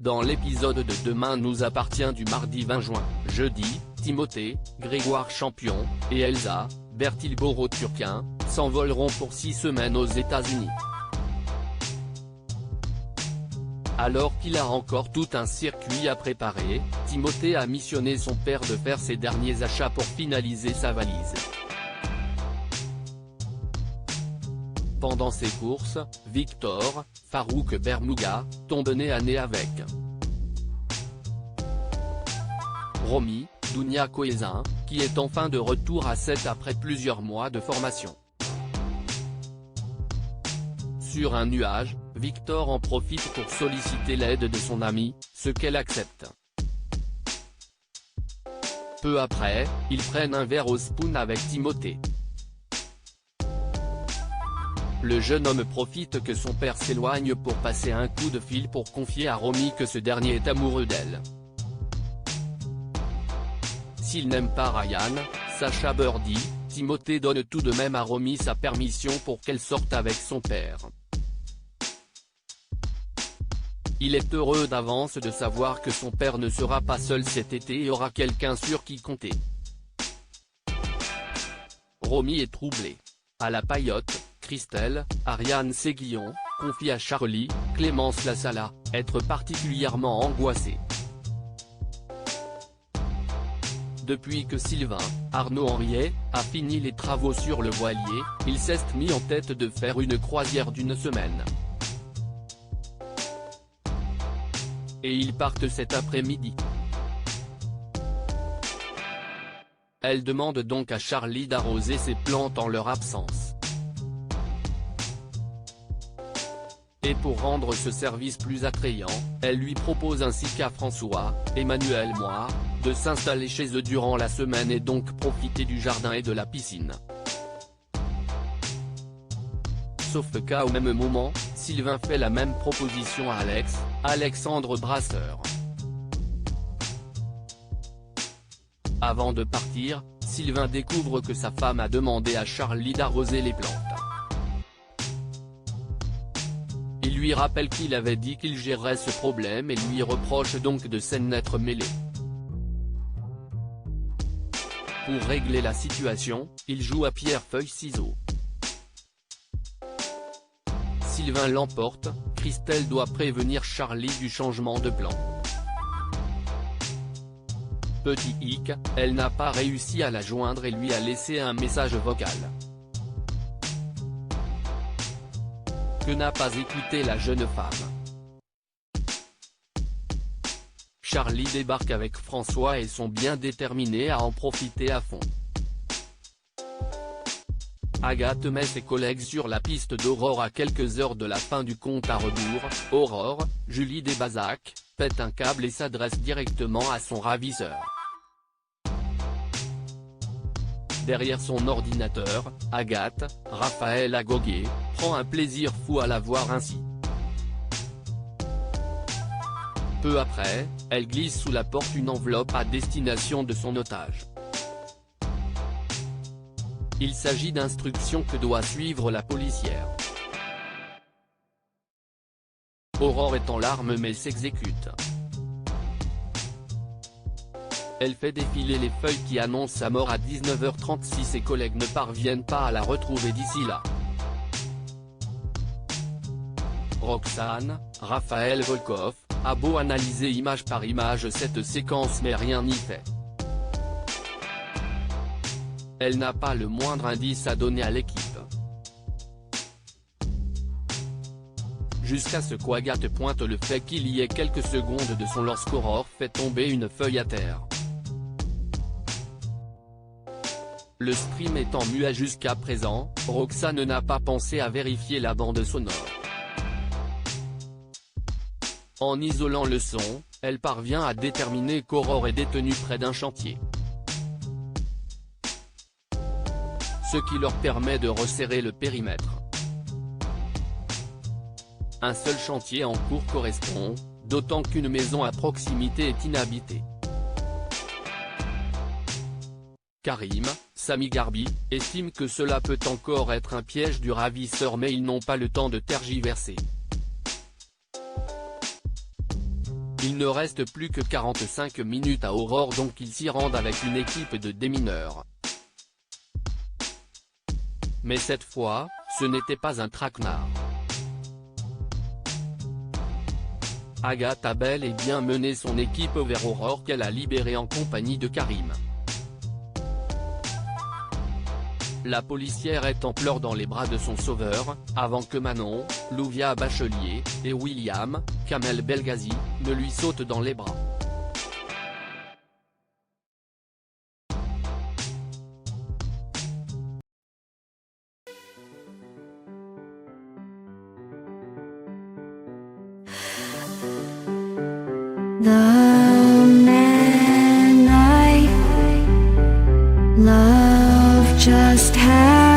Dans l'épisode de Demain nous appartient du mardi 20 juin, jeudi, Timothée, Grégoire Champion, et Elsa, Bertil-Boro-Turquin, s'envoleront pour 6 semaines aux États-Unis. Alors qu'il a encore tout un circuit à préparer, Timothée a missionné son père de faire ses derniers achats pour finaliser sa valise. Pendant ses courses, Victor, Farouk Bermouga, tombe nez à nez avec Romy, Dounia Cohézin, qui est enfin de retour à 7 après plusieurs mois de formation. Sur un nuage, Victor en profite pour solliciter l'aide de son amie, ce qu'elle accepte. Peu après, ils prennent un verre au spoon avec Timothée. Le jeune homme profite que son père s'éloigne pour passer un coup de fil pour confier à Romy que ce dernier est amoureux d'elle. S'il n'aime pas Ryan, Sacha Birdie, Timothée donne tout de même à Romy sa permission pour qu'elle sorte avec son père. Il est heureux d'avance de savoir que son père ne sera pas seul cet été et aura quelqu'un sur qui compter. Romy est troublée. À la paillote, Christelle, Ariane Séguillon, confie à Charlie, Clémence Lassala, être particulièrement angoissée. Depuis que Sylvain, Arnaud Henriet, a fini les travaux sur le voilier, il s'est mis en tête de faire une croisière d'1 semaine. Et ils partent cet après-midi. Elle demande donc à Charlie d'arroser ses plantes en leur absence. Et pour rendre ce service plus attrayant, elle lui propose ainsi qu'à François, Emmanuel Moir, de s'installer chez eux durant la semaine et donc profiter du jardin et de la piscine. Sauf qu'au même moment, Sylvain fait la même proposition à Alexandre Brasseur. Avant de partir, Sylvain découvre que sa femme a demandé à Charlie d'arroser les plantes. Il lui rappelle qu'il avait dit qu'il gérerait ce problème et lui reproche donc de s'en être mêlé. Pour régler la situation, il joue à pierre-feuille-ciseaux. Sylvain l'emporte, Christelle doit prévenir Charlie du changement de plan. Petit hic, elle n'a pas réussi à la joindre et lui a laissé un message vocal. Que n'a pas écouté la jeune femme. Charlie débarque avec François et sont bien déterminés à en profiter à fond. Agathe met ses collègues sur la piste d'Aurore à quelques heures de la fin du compte à rebours. Aurore, Julie Desbazac, pète un câble et s'adresse directement à son ravisseur. Derrière son ordinateur, Agathe, Raphaël Agoguet, prend un plaisir fou à la voir ainsi. Peu après, elle glisse sous la porte une enveloppe à destination de son otage. Il s'agit d'instructions que doit suivre la policière. Aurore est en larmes mais s'exécute. Elle fait défiler les feuilles qui annoncent sa mort à 19h30 si ses collègues ne parviennent pas à la retrouver d'ici là. Roxane, Raphaël Volkov, a beau analyser image par image cette séquence mais rien n'y fait. Elle n'a pas le moindre indice à donner à l'équipe. Jusqu'à ce qu'Agathe pointe le fait qu'il y ait quelques secondes de son lorsqu'Aurore fait tomber une feuille à terre. Le stream étant muet jusqu'à présent, Roxane n'a pas pensé à vérifier la bande sonore. En isolant le son, elle parvient à déterminer qu'Aurore est détenue près d'un chantier. Ce qui leur permet de resserrer le périmètre. Un seul chantier en cours correspond, d'autant qu'une maison à proximité est inhabitée. Karim, Sami Garbi, estime que cela peut encore être un piège du ravisseur mais ils n'ont pas le temps de tergiverser. Il ne reste plus que 45 minutes à Aurore, donc ils s'y rendent avec une équipe de démineurs. Mais cette fois, ce n'était pas un traquenard. Agathe a bel et bien mené son équipe vers Aurore, qu'elle a libérée en compagnie de Karim. La policière est en pleurs dans les bras de son sauveur, avant que Manon, Louvia Bachelier, et William, Kamel Belghazi, ne lui sautent dans les bras. The man I love just had